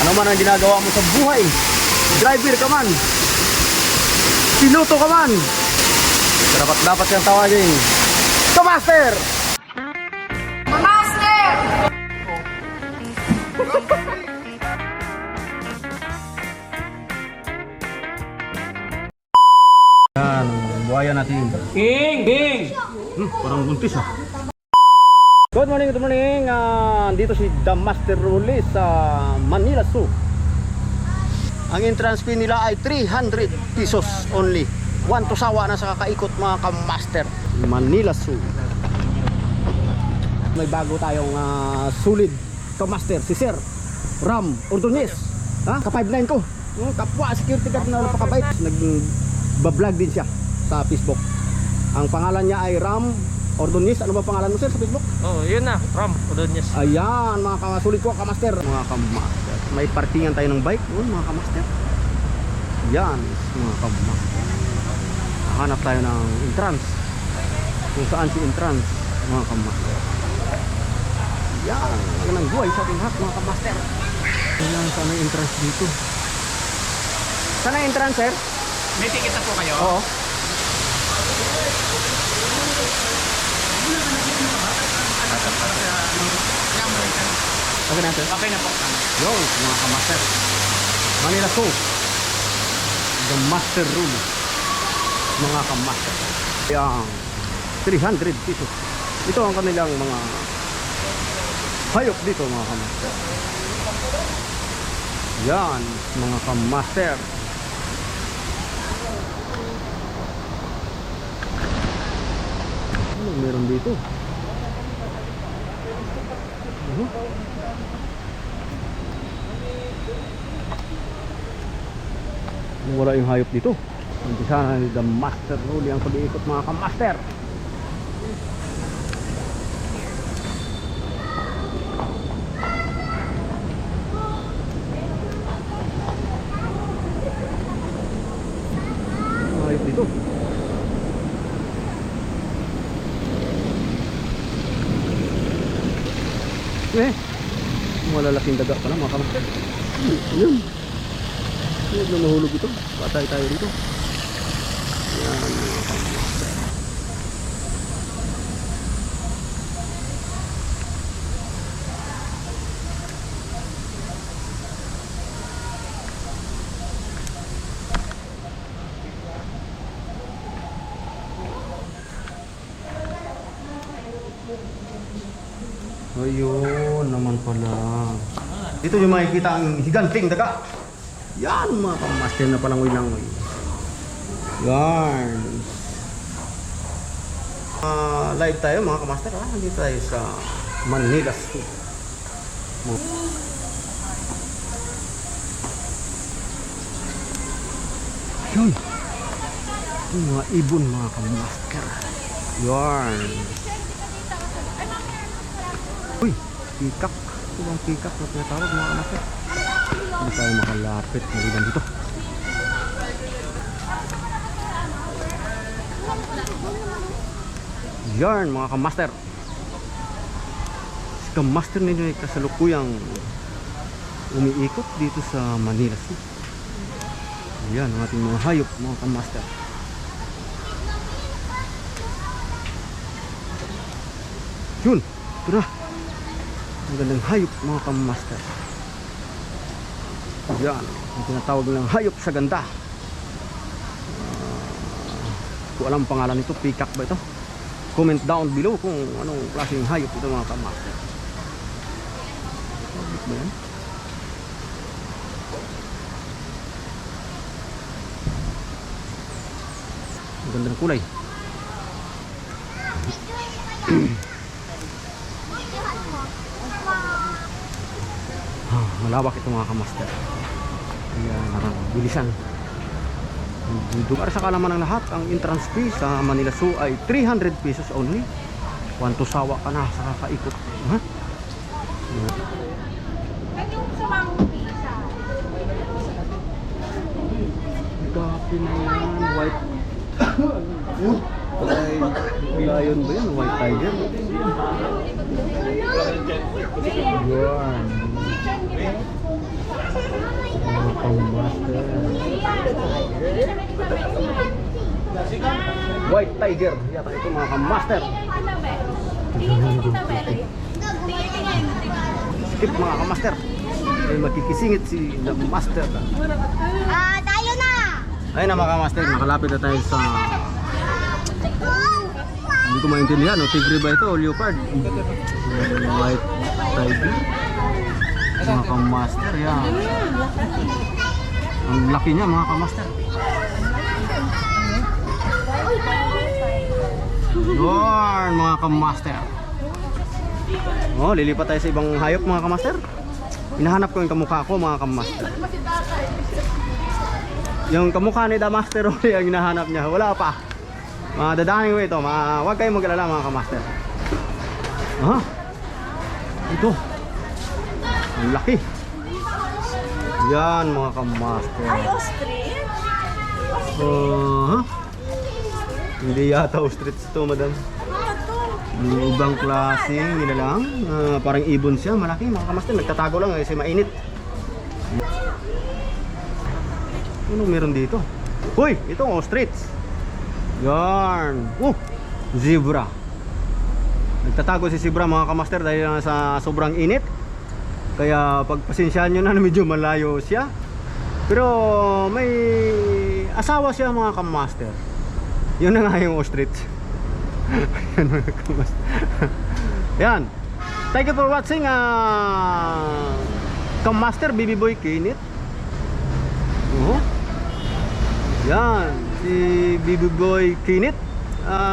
Ano man ang ginagawa mo sa buhay, driver ka man, piloto ka man, dapat kang tawagin Master! Master! Yan, buhaya natin. King! Parang buntis ah. Good morning. Dito si The Master Rule sa Manila Zoo. Ang entrance fee nila ay 300 pesos only. 1 to sawa na sa kakaikot mga ka-master. Manila Zoo. May bago tayong solid ka-master, si Sir Ram Ordonez. Ka-5'9" ko. Kapwa security guard na napakabait. Nag-vlog din siya sa Facebook. Ang pangalan niya ay Ram Ordonez. Ano ba pangalan mo, sir, sa Facebook? Oh, yun na, Ram Ordonez. Ayan, mga kasulit ko, kamaster. Mga kamaster. May partingan tayo ng bike. Mga kamaster. Yan, mga kamaster. Hanap tayo ng entrance. Kung saan si entrance, mga kamaster. Yan, magandang buhay sa ating lahat, mga kamaster. Ayan, saan ang entrance dito? Saan ang entrance, sir? May ticket na po kayo? Oo. Okay na, sir? Okay na po. Yun, mga kamaster. Manila Zoo. The Master Rule. Mga kamaster. Yang 300 pesos. Ito ang kanilang mga hayop dito, mga kamaster. Yan, mga kamaster. Ano meron dito? Wala yung hayop dito. Umpisa na ni The Master Rule ang pag-iikot, mga kamaster. Hayop dito. Malalaking daga pala, mga kamaster. Ayun. Ayun na nahulog ito. Patay tayo dito. Yan, mga kamaster. Ayun naman pala. Dito yung makikita ang higanting daga. Yan, mga kamaster na palangoy lang. Yan. Live tayo, mga kamaster. Nandito tayo sa Manila Zoo. Yun. Yung mga ibon, mga kamaster. Yan. Uy, pikak. Ito bang pikak na tinatawag, mga kamaster? Hindi tayo makalapit. Mariban dito. Yarn, mga kamaster. Si kamaster ninyo ay kasalukuyang umiikot dito sa Manila Zoo. Yan ang ating mga hayop, mga kamaster. Yun, ito na. Ang gandang hayop, mga kamaster. Yan, ang tinatawag ng hayop sa ganda. Kung alam ang pangalan nito, peacock ba ito? Comment down below kung anong klaseng hayop ito, mga kamaster. Hayop ba yan? Ang ganda ng kulay. Malawak ito, mga kamaster. Kaya bilisan. Dugar sa kalaman ng lahat, ang entrance fee sa Manila Zoo ay 300 pesos only. 1 to sawa ka na sa kakaikot. Gapi na yan, white. Lion ba yan? White tiger? Yan. White Tiger. Yata ito mga kamaster. Skip mga kamaster. Ay makikisingit si the master. Tayo na! Ayun na mga kamaster, nakalapit na tayo sa... Hindi ko maintindihan, no? Tigre ba ito o leopard? White Tiger. Mga kamaster, yan. Ang laki niya mga kamaster. Yun mga kamaster. Oh, lilipat tayo sa ibang hayop mga kamaster. Hinahanap ko yung kamukha ko mga kamaster. Yung kamukha ni The Master Oli ang hinahanap niya. Wala pa. Dadahanin ko ito. Huwag kayong mag-alala mga kamaster. Ito. Ang laki. Yan mga kamaster. Ay, ostrich? Hindi yata ostrich ito madam. Yung ibang klase, yun na lang. Parang ibon siya, malaki mga kamaster. Nagtatago lang kasi mainit. Ano meron dito? Uy, itong ostrich. Yarn. Zebra. Nagtatago si zebra mga kamaster dahil sa sobrang init. Kaya pagpasensyahan nyo na medyo malayo siya. Pero may asawa siya mga kamaster. Yun na nga yung ostrich. Yan mga kamaster. Yan. Thank you for watching Kamaster Baby Boy Kinit. Yan, si Baby Boy Kinit.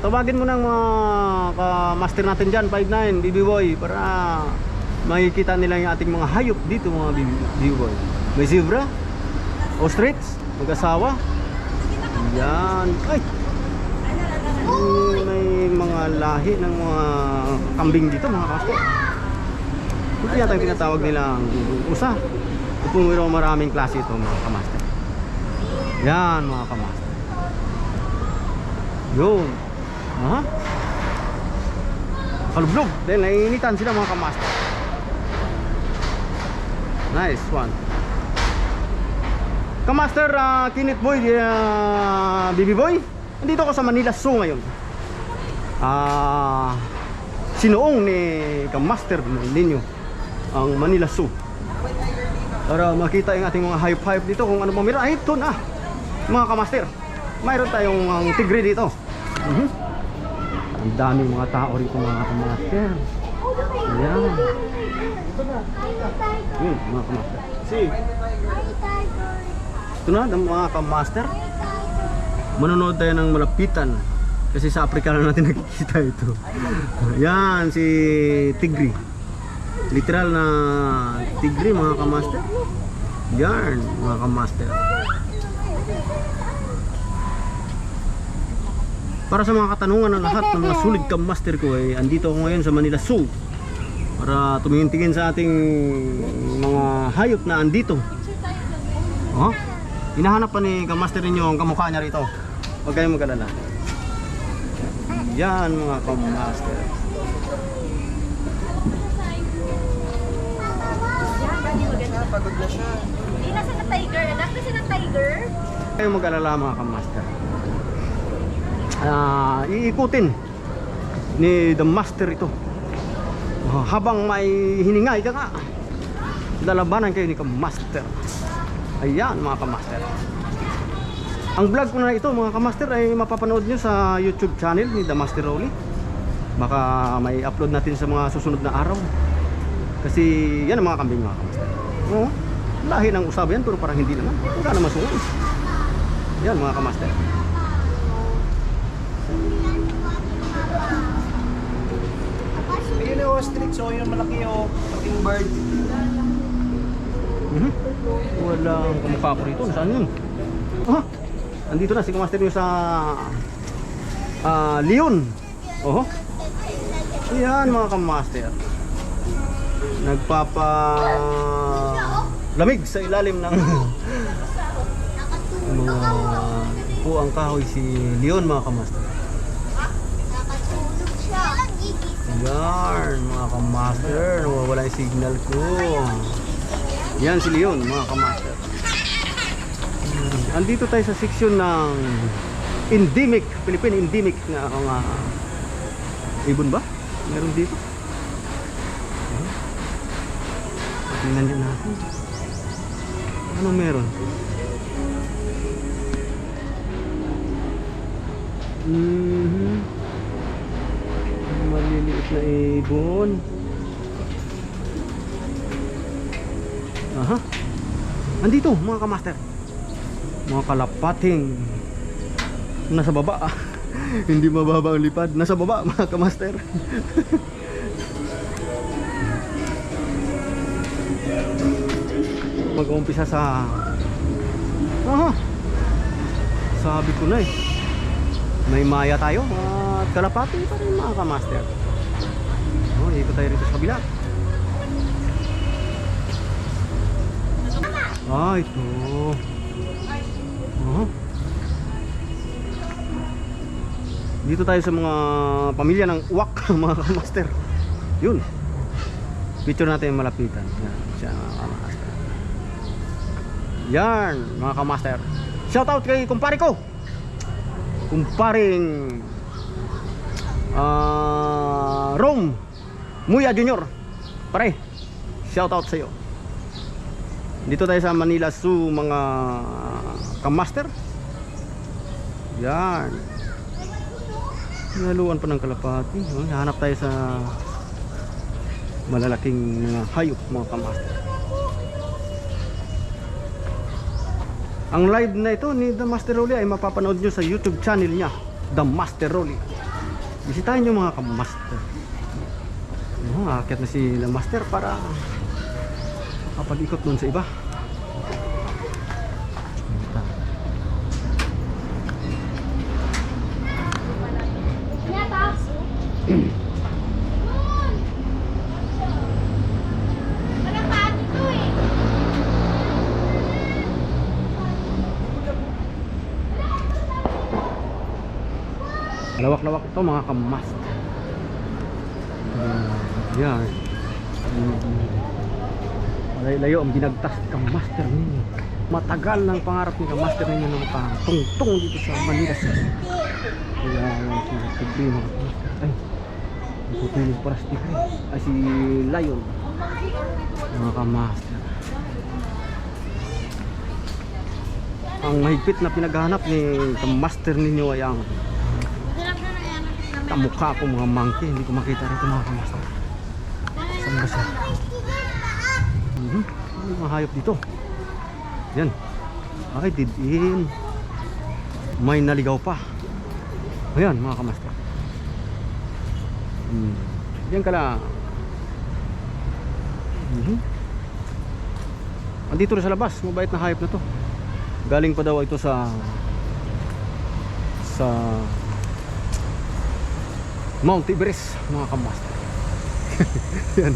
Tawagin mo ng mga kamaster natin dyan, 5'9", Baby Boy, para makikita nila yung ating mga hayop dito mga Baby Boy. May zebra, ostrich, mag-asawa. Yan, ay! May mga lahi ng mga kambing dito mga kamaster. Ito yata yung tinatawag nilang usa. Ito po maraming klase ito mga kamaster. Yan mga kamaster. Yun. Kalublog. Dahil naiinitan sila mga kamaster. Nice one. Kamaster Kinit Boy, Baby Boy. Nandito ako sa Manila Zoo ngayon. Sinuong ni Kamaster ninyo ang Manila Zoo para makita yung ating mga hayop-hayop dito kung ano pa meron. Ay, ito na mga kamaster, mayroon tayong tigre dito. Ang daming mga tao rito mga kamaster. Ayan. Yun mga kamaster. See, ito na mga kamaster. Manonood tayo ng malapitan kasi sa Africa lang natin nakikita ito. Yan si tigre. Literal na tigre mga kamaster. Yan mga kamaster. Para sa mga katanungan ng lahat ng mga sulit kamaster ko ay andito ako ngayon sa Manila Zoo para tumingin-tingin sa ating mga hayop na andito. Hinahanap pa ni kamaster ninyo ang kamukha niya rito. Huwag kayong mag-alala. Yan mga kamaster. Pagod na siya. Hindi, nasa na tiger. Anak, nasa na tiger? Huwag kayong mag-alala mga kamaster. Iikutin ni The Master ito. Habang may hininga, ika nga. Lalabanan kayo ni Kamaster. Ayan mga kamaster. Ang vlog ko na ito mga kamaster ay mapapanood nyo sa YouTube channel ni The Master Oli. Baka may upload natin sa mga susunod na araw. Kasi yan ang mga kambing mga kamaster. Lahi ng usab yan pero parang hindi naman. Wala naman sunod. Yan mga kamaster. Ayun yung ostrich, so yung malaki yung malaking bird. Walang kamukha ko rito. Nasaan yun? Andito na si Kamaster nyo sa Leon. Yan mga kamaster. Nagpapalamig sa ilalim ng mga puang kahoy si Leon mga kamaster. Yan mga kamaster. Nawawala yung signal ko. Yan si Leon mga kamaster. Andito tayo sa section ng endemic, Philippine endemic na mga ibon ba? Meron dito. Tingnan nyo natin. Anong meron? Maliliit na ibon. Aha. Andito mga kamaster. Mga kalapating nasa baba. Hindi mababa ang lipad. Nasa baba mga kamaster. Mag-uumpisa sa sabi ko na eh, may maya tayo at kalapati pa rin mga kamaster. Ikot tayo rito sa kabila. Ito dito tayo sa mga pamilya ng uwak mga kamaster. Yun, picture natin yung malapitan. Yan siya mga kamaster. Yan mga kamaster. Shout out kay kumpare ko, kumparing Rome Muya Junior. Pare, shout out sa iyo. Dito tayo sa Manila Zoo mga kamaster. Yan, naluan pa ng kalapati. Hanap tayo sa malalaking mga hayop mga kamaster. Ang live na ito ni The Master Rolly ay mapapanood nyo sa YouTube channel niya, The Master Rolly. Bisitahin nyo mga kamaster. Aakyat na si The Master para kapag-ikot dun sa iba. Lawak-lawak ito mga kamaster. Yan. Malayo ang binagtas kamaster ninyo. Matagal ng pangarap ni kamaster ninyo na makatungtong dito sa Manila City. Kaya si Tigre mga kamaster. Ay, iputulog para si Tigre. Ay, si Lion mga kamaster. Ang mahigpit na pinaghahanap ni kamaster ninyo ay ang kamukha ko mga monkey. Hindi ko makita rito mga kamaster. Saan ba siya? Ano mga hayop dito? Yan. Ay, didin. May naligaw pa. Ayan mga kamaster. Yan ka lang. Andito rin sa labas. Mabait na hayop na to. Galing pa daw ito sa Mount Everest mga kamaster. Yan.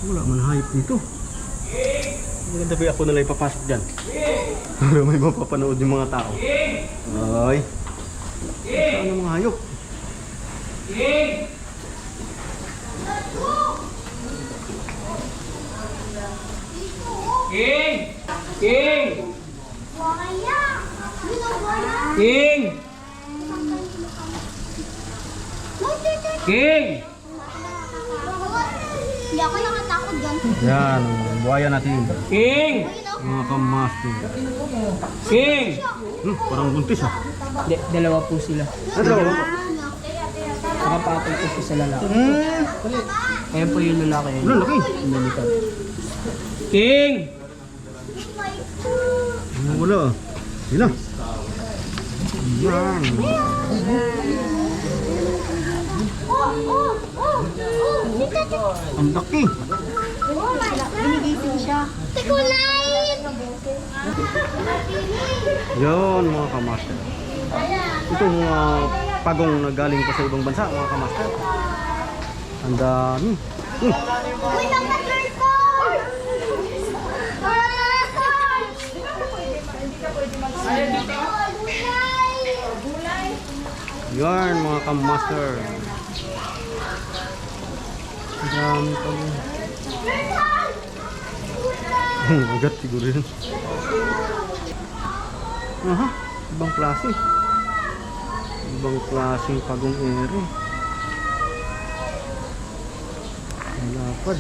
Wala man hype dito. Maganda ba ako nalang ipapasok dyan? Para may mapapanood yung mga tao. Ay, saan ang mga hayop? King! Hindi ako nakatakot dyan. Yan, buhaya natin. King! Mga kamaster. King! Parang buntis ah. Dalawa po sila. Ano? Nakapatol po sa lalaki. Ayan po yung lalaki. Ano, laki. Lumilipad. King! Wala ah. Sila. Yan. Ang laki. Binigising siya. Tikulay! Yan mga kamaster. Itong pagong na galing pa sa ibang bansa mga kamaster. Ang dami. Uy, naman ko! Yarn mga kamaster. Ang dami pa yun. Agad siguro yun. Aha, ibang klase. Ibang klaseng pagong ere. Malapad.